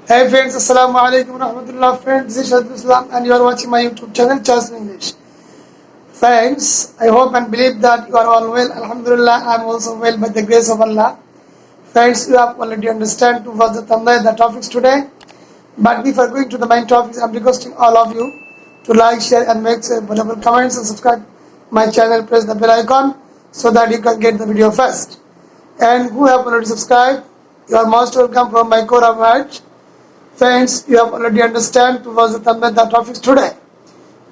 Hey friends, Assalamu alaikum rahmatullah friends, this is Shazul Islam and you are watching my YouTube channel Chas English. Friends, I hope and believe that you are all well. Alhamdulillah, I am also well by the grace of Allah. Friends, you have already understand to what the thumbnail, the topics today. But before going to the main topics, I am requesting all of you to like, share and make valuable comments and subscribe my channel, press the bell icon so that you can get the video first. And who have already subscribed, you are most welcome from my core of heart. Friends, you have already understand towards the thumbnail the topics today.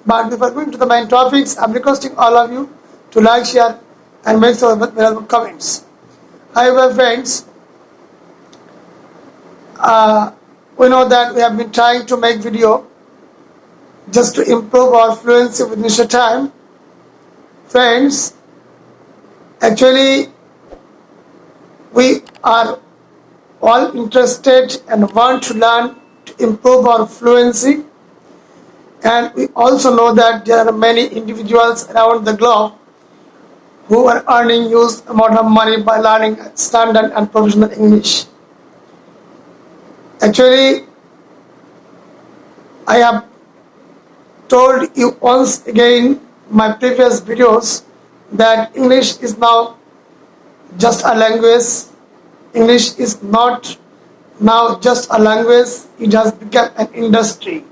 But before going to the main topics, I am requesting all of you to like, share and make some valuable comments. However, friends, we know that we have been trying to make video just to improve our fluency within short time. Friends, actually, we are all interested and want to learn to improve our fluency, and we also know that there are many individuals around the globe who are earning huge amount of money by learning standard and professional English. Actually, I have told you once again my previous videos that English is now just a language. English is not now just a language, it has become an industry.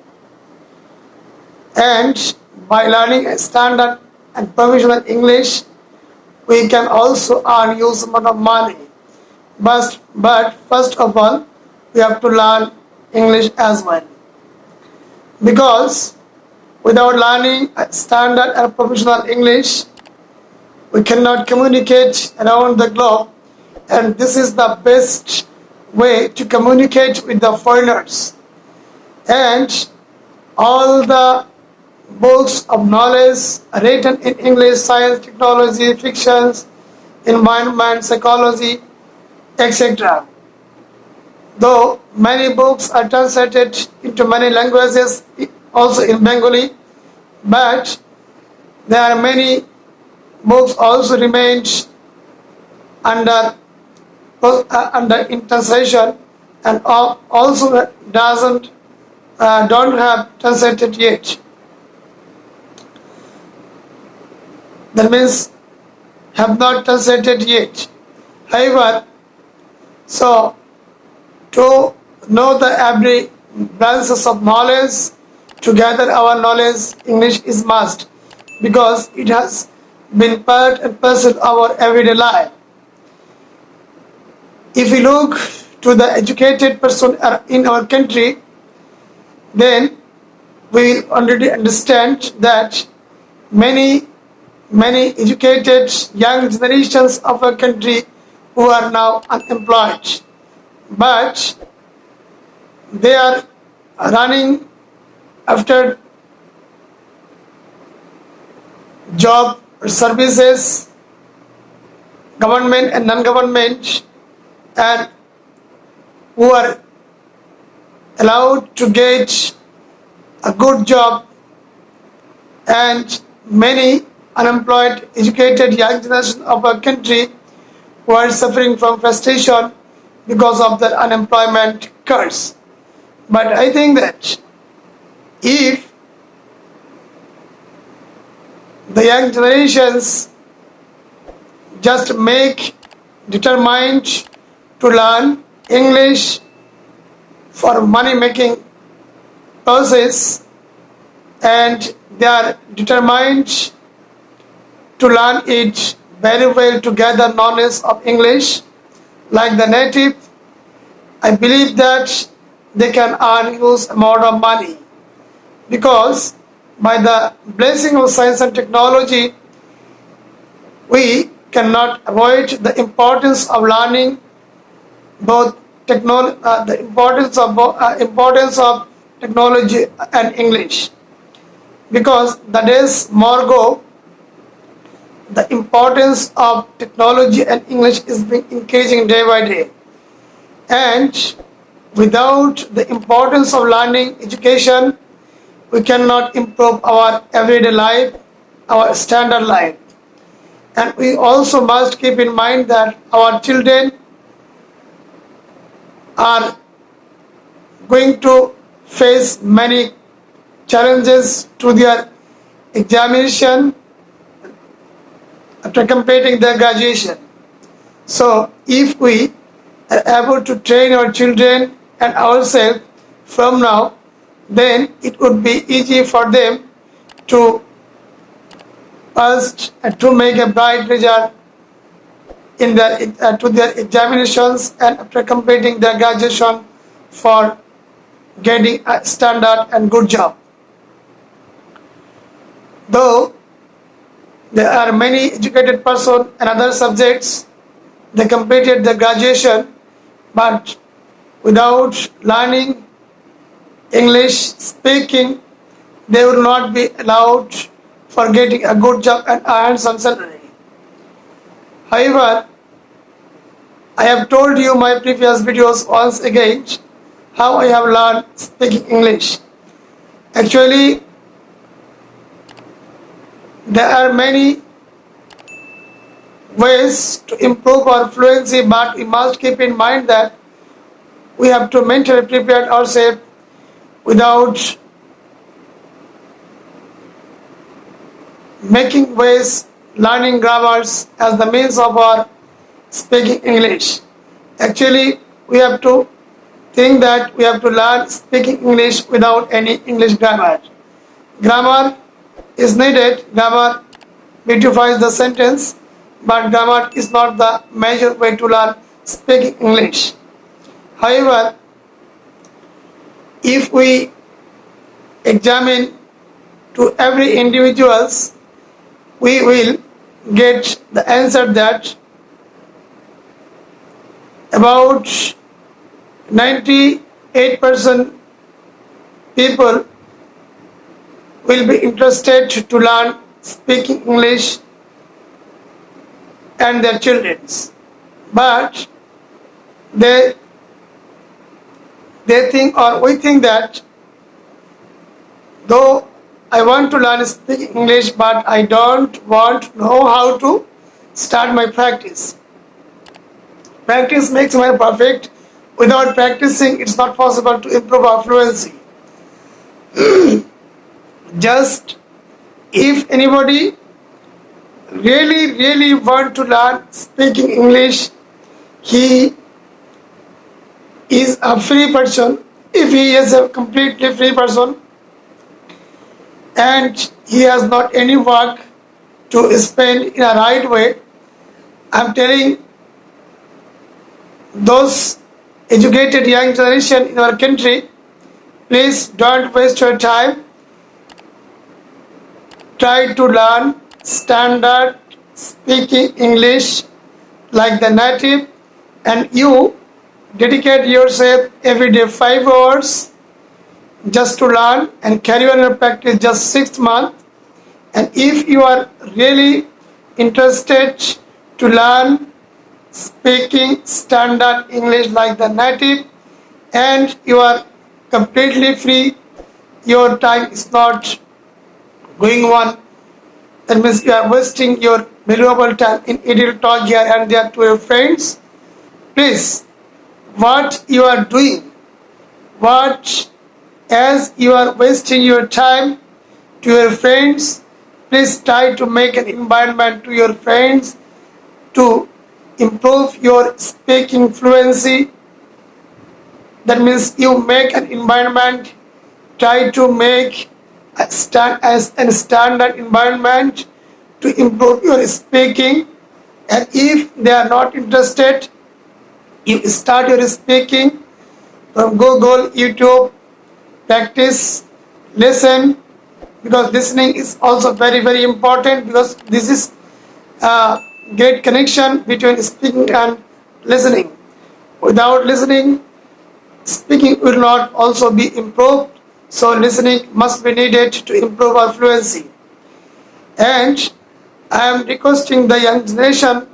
And by learning a standard and professional English, we can also earn huge amount of money. But first of all, we have to learn English as well. Because without learning a standard and professional English, we cannot communicate around the globe, and this is the best way to communicate with the foreigners. And all the books of knowledge written in English, science, technology, fictions, environment, psychology, etc. Though many books are translated into many languages, also in Bengali, but there are many books also remain under in translation and also don't have translated yet. That means have not translated yet. However, so to know the every branches of knowledge, to gather our knowledge, English is must, because it has been part and parcel of our everyday life. If we look to the educated person in our country, then we will already understand that many educated young generations of our country who are now unemployed, but they are running after job services, government and non-government, and who are allowed to get a good job, and many unemployed educated young generation of our country who are suffering from frustration because of their unemployment curse. But I think that if the young generations just make determined to learn English for money making purposes, and they are determined to learn it very well to gather knowledge of English like the native, I believe that they can earn huge amount of money, because by the blessing of science and technology, we cannot avoid the importance of learning both the importance of technology and English, because the days more go, the importance of technology and English is being increasing day by day, and without the importance of learning education, we cannot improve our everyday life, our standard life. And we also must keep in mind that our children are going to face many challenges to their examination after completing their graduation. So if we are able to train our children and ourselves from now, then it would be easy for them to pass and to make a bright result in to their examinations and after completing their graduation for getting a standard and good job. Though there are many educated persons in other subjects, they completed their graduation, but without learning English speaking, they will not be allowed for getting a good job and earn some salary. However, I have told you my previous videos once again how I have learned speaking English. Actually, there are many ways to improve our fluency, but we must keep in mind that we have to mentally prepare ourselves without making ways learning grammars as the means of our speaking English. Actually, we have to think that we have to learn speaking English without any English grammar. Grammar is needed, grammar beautifies the sentence, but grammar is not the major way to learn speaking English. However, if we examine to every individuals, we will get the answer that about 98% people will be interested to learn speaking English and their children, but they think or we think that though I want to learn speaking English, but I don't want to know how to start my practice. Practice makes man perfect. Without practicing, it's not possible to improve our fluency. Just if anybody really want to learn speaking English, he is a free person. If he is a completely free person and he has not any work to spend in a right way, I'm telling those educated young generation in our country, please don't waste your time. Try to learn standard speaking English like the native, and you dedicate yourself every day 5 hours just to learn and carry on your practice just 6 months. And if you are really interested to learn speaking standard English like the native and you are completely free, your time is not going on, that means you are wasting your valuable time in idle talk here and there to your friends. Please, what you are doing, what as you are wasting your time to your friends, please try to make an environment to your friends to improve your speaking fluency. That means you make an environment, try to make a standard environment to improve your speaking. And if they are not interested, you start your speaking from Google, YouTube, practice, listen, because listening is also very important, because this is a great connection between speaking and listening. Without listening, speaking will not also be improved. So listening must be needed to improve our fluency. And I am requesting the young generation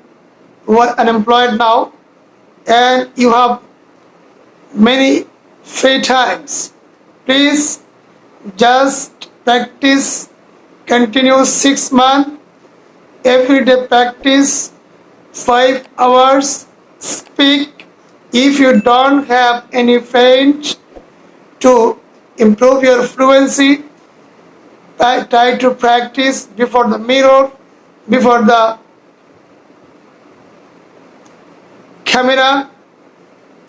who are unemployed now and you have many free times, please just practice, continue 6 months, everyday practice, 5 hours, speak. If you don't have any friends to improve your fluency, try to practice before the mirror, before the camera,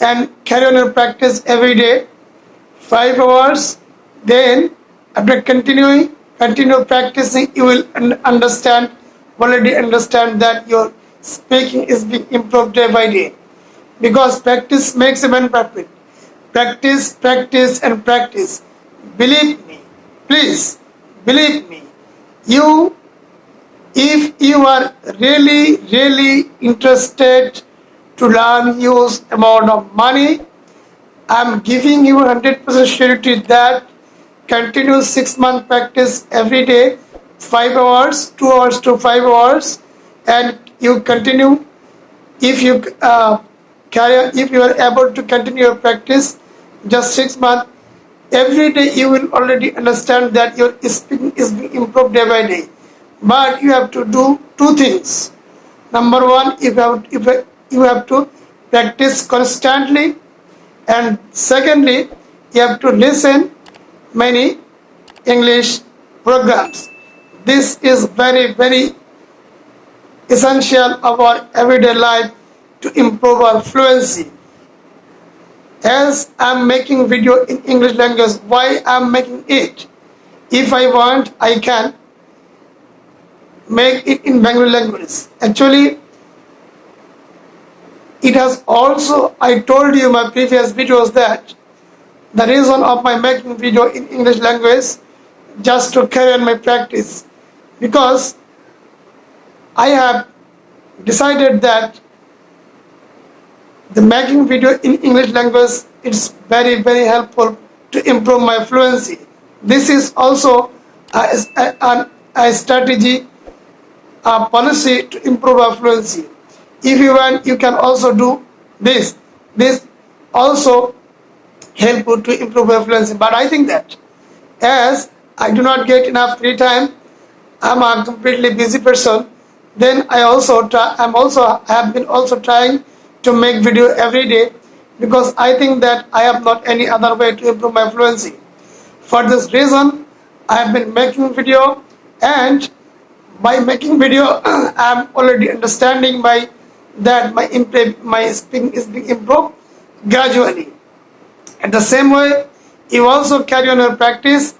and carry on your practice every day, 5 hours. Then after continue practicing, you will already understand that your speaking is being improved day by day, because practice makes a man perfect. Practice, practice, and practice. Believe me, please believe me. You, if you are really interested to learn huge amount of money, I'm giving you 100% surety that continue 6 month practice every day, 5 hours, 2 hours to 5 hours, and you continue. If you if you are able to continue your practice just 6 months, every day you will already understand that your speaking is being improved day by day. But you have to do two things. Number one, you have to practice constantly, and secondly, you have to listen many English programs. This is very essential of our everyday life to improve our fluency. As I'm making video in English language, why I'm making it? If I want, I can make it in Bengali language. Actually, it has also, I told you in my previous videos that the reason of my making video in English language just to carry on my practice, because I have decided that the making video in English language is very helpful to improve my fluency. This is also a strategy, a policy to improve our fluency. If you want, you can also do this. This also help you to improve your fluency. But I think that as I do not get enough free time, I'm a completely busy person. Then I have been also trying to make video every day, because I think that I have not any other way to improve my fluency. For this reason, I have been making video, and by making video, I am already understanding that my speaking is being improved gradually. And the same way, you also carry on your practice,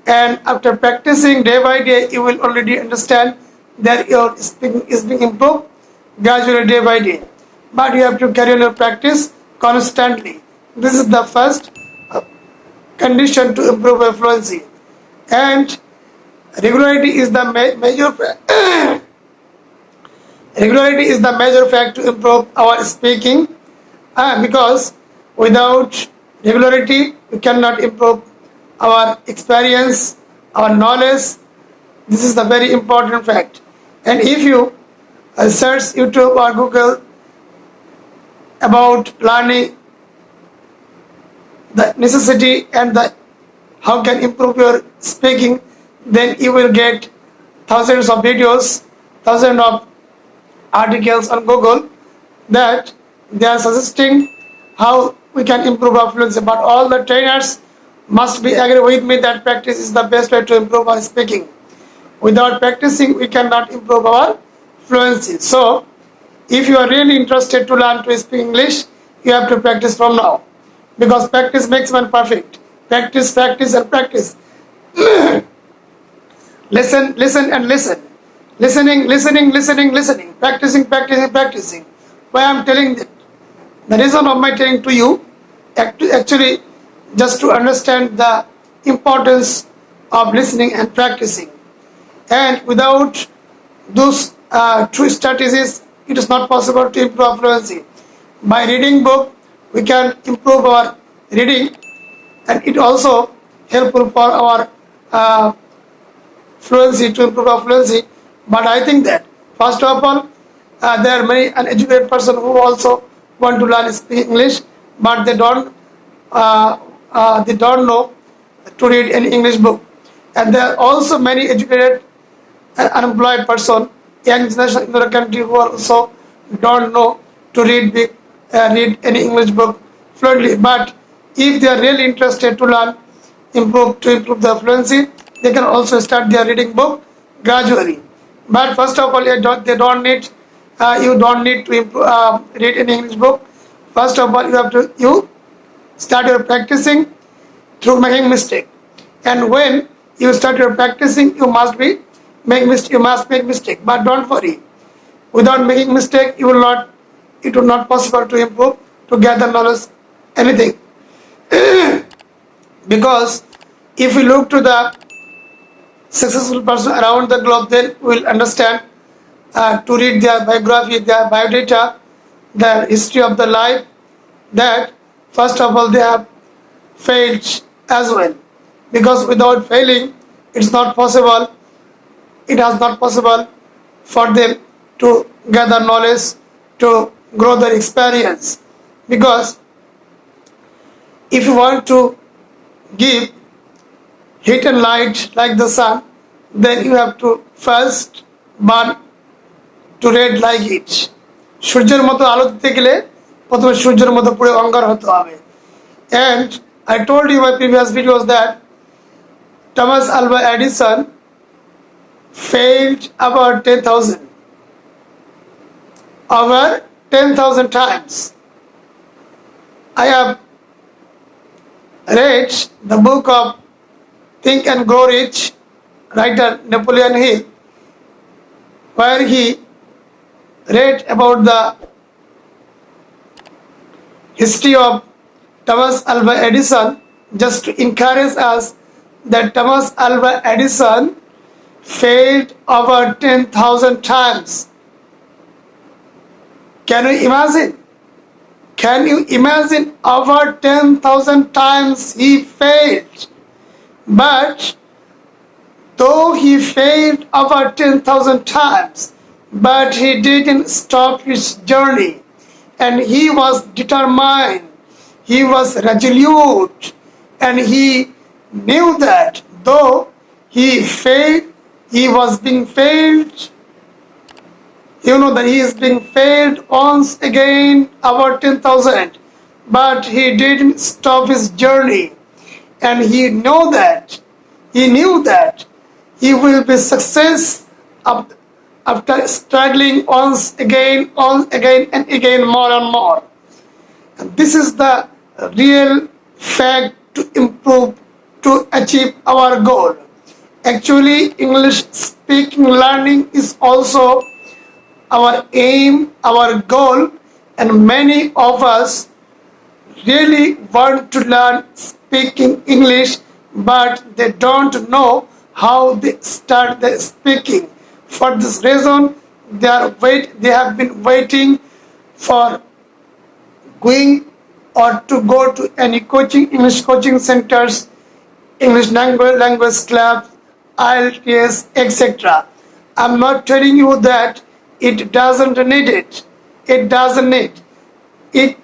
and after practicing day by day, you will already understand that your speaking is being improved gradually day by day. But you have to carry on your practice constantly. This is the first condition to improve your fluency. And regularity is the regularity is the major fact to improve our speaking, because without regularity we cannot improve our experience, our knowledge. This is the very important fact. And if you search YouTube or Google about learning the necessity and the how can improve your speaking, then you will get thousands of videos, thousands of articles on Google that they are suggesting how we can improve our fluency. But all the trainers must be agree with me that practice is the best way to improve our speaking. Without practicing, we cannot improve our fluency. So, if you are really interested to learn to speak English, you have to practice from now, because practice makes one perfect. Practice, practice, and practice. Listen, and listen. Listening. Practicing. Why I am telling that? The reason of my telling to you, actually, just to understand the importance of listening and practicing. And without those two strategies, it is not possible to improve fluency. By reading book, we can improve our reading, and it also helpful for our fluency, to improve our fluency. But I think that first of all, there are many uneducated person who also want to learn speak English, but they don't know to read any English book. And there are also many educated and unemployed person, young generation in the country, who also don't know to read any English book fluently. But if they are really interested to learn, improve their fluency, they can also start their reading book gradually. But first of all, they don't need you don't need to read an English book. First of all, you start your practicing through making mistake. And when you start your practicing, you must make mistake. But don't worry. Without making mistake, it will not possible to improve, to gather knowledge, anything. Because if we look to the successful person around the globe, then we will understand to read their biography, their biodata, their history of the life, that first of all they have failed as well. Because without failing, it's not possible, it is not possible for them to gather knowledge, to grow their experience. Because if you want to give heat and light like the sun, then you have to first burn to red like it. সূর্যের মতো আলো দিতে গেলে প্রথমে সূর্যের মতো পুরো অঙ্গার হতে হবে. And I told you in my previous videos that Thomas Alva Edison failed about 10,000 over 10,000 times. I have read the book of Think and Grow Rich, writer Napoleon Hill, where he read about the history of Thomas Alva Edison, just to encourage us that Thomas Alva Edison failed over 10,000 times. Can you imagine? Can you imagine over 10,000 times he failed? But though he failed over 10,000 times, but he didn't stop his journey, and he was determined, he was resolute, and he knew that though he failed, he was being failed. You know that he is being failed once again about 10,000, but he didn't stop his journey, and he knew that he will be success after struggling once again and again, more and more. And this is the real fact to improve, to achieve our goal. Actually, English speaking learning is also our aim, our goal, and many of us really want to learn speaking English, but they don't know how they start the speaking. For this reason, they have been waiting for going or to go to any English coaching centers, English language clubs, IELTS, etc. I'm not telling you that it doesn't need it. It doesn't need it.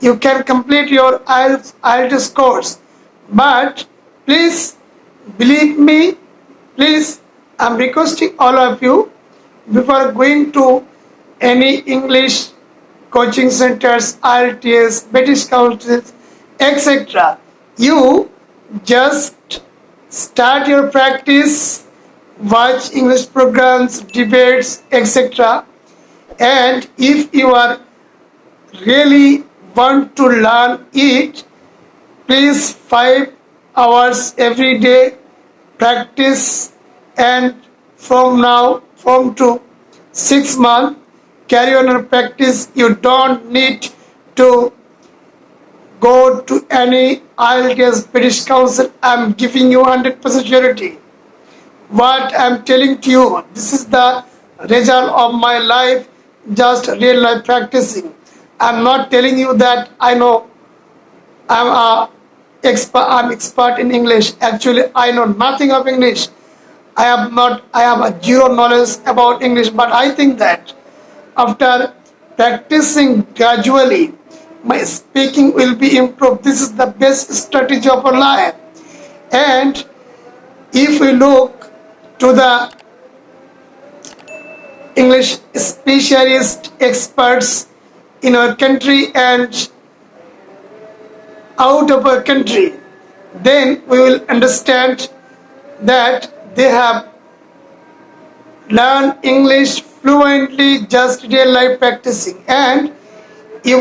You can complete your IELTS course, but please believe me, please, I'm requesting all of you, before going to any English coaching centers, IELTS, British councils, etc., you just start your practice, watch English programs, debates, etc. And if you are really want to learn it, please 5 hours every day practice, and from to 6 months carry on your practice. You don't need to go to any IELTS, British Council. I'm giving you 100% surety. What I'm telling to you, this is the result of my life, just real life practicing. I'm not telling you that I know I'm expert in English. Actually, I know nothing of English. I have a zero knowledge about English, but I think that after practicing gradually, my speaking will be improved. This is the best strategy of our life. And if we look to the English specialist experts in our country and out of our country, then we will understand that they have learned English fluently just real life practicing, and we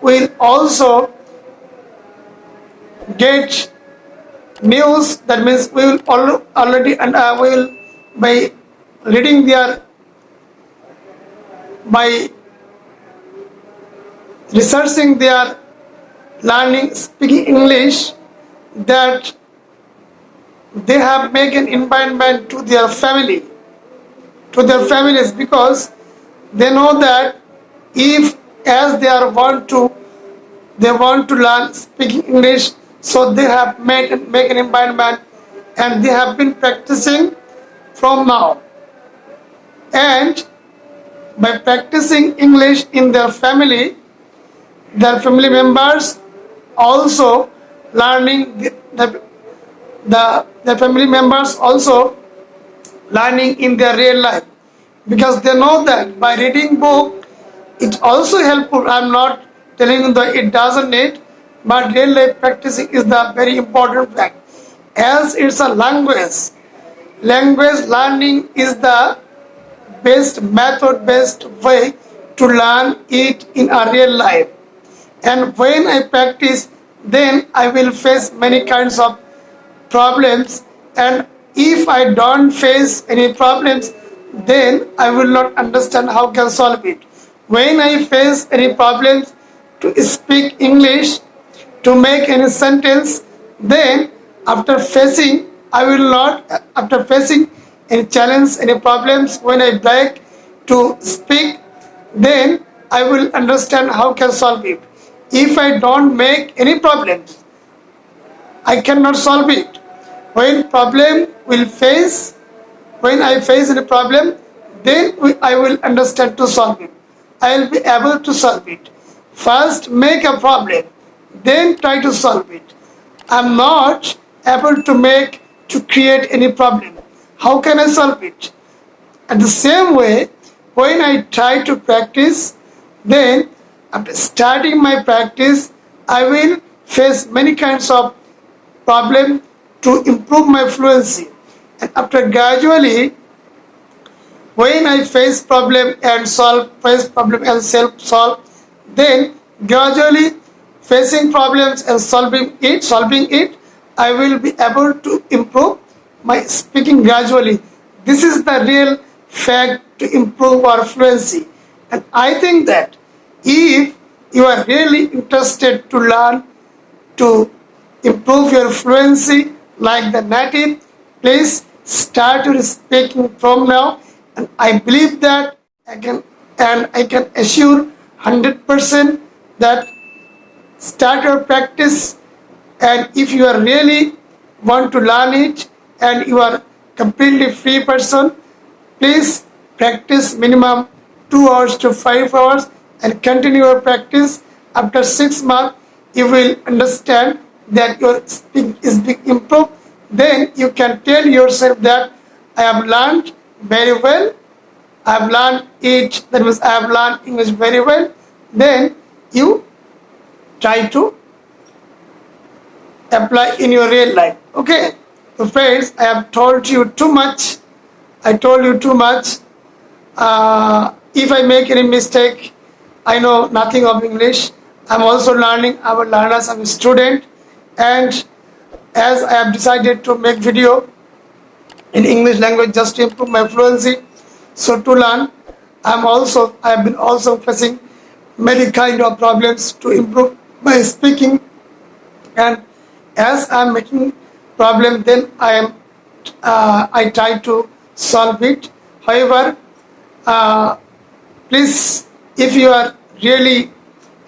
will also get news. That means we will already and we will by reading their by researching their learning speaking English, that they have made an environment to their families, because they know that if as they want to learn speaking English, so they have make an environment, and they have been practicing from now. And by practicing English in their family members also learning the family members also learning in their real life, because they know that by reading book it also helpful. I'm not telling you that it doesn't need, but real life practicing is the very important fact, as it's a language learning is the best method, best way to learn it in a real life. And when I practice, then I will face many kinds of problems, and if I don't face any problems, then I will not understand how can solve it. When I face any problems to speak English, to make any sentence, then after facing any challenge, any problems, when I break to speak, then I will understand how can solve it. If I don't make any problems, I cannot solve it. When I face any problem, then I will understand to solve it. I will be able to solve it. First make a problem, then try to solve it. I'm not able to create any problem. How can I solve it? At the same way, when I try to practice, then after starting my practice, I will face many kinds of problem to improve my fluency. And after gradually, when I face problem and self-solve, then gradually facing problems and solving it, I will be able to improve my speaking gradually. This is the real fact to improve our fluency. And I think that if you are really interested to learn to improve your fluency like the native, please start your speaking from now. And I believe that I can assure 100% that start your practice. And if you are really want to learn it and you are completely free person, please practice minimum 2 hours to 5 hours and continue your practice. After 6 months, you will understand that your speaking is being improved. Then you can tell yourself that I have learned very well. I have learned it. That means I have learned English very well. Then you try to apply in your real life. Okay. So friends, I have told you too much. I told you too much. If I make any mistake, I know nothing of English. I'm also learning. I'm a learner. I'm a student. And as I have decided to make video in English language just to improve my fluency, so to learn, I have been also facing many kind of problems to improve my speaking. And as I'm making problem, then I try to solve it. However, please, if you are really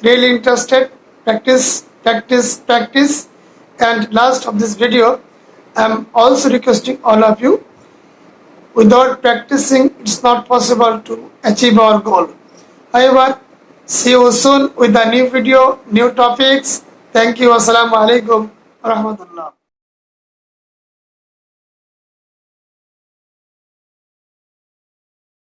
interested, practice. And last of this video, I'm also requesting all of you, without practicing, it's not possible to achieve our goal. However, see you soon with a new video, new topics. Thank you. Assalamu alaikum wa rahmatullah.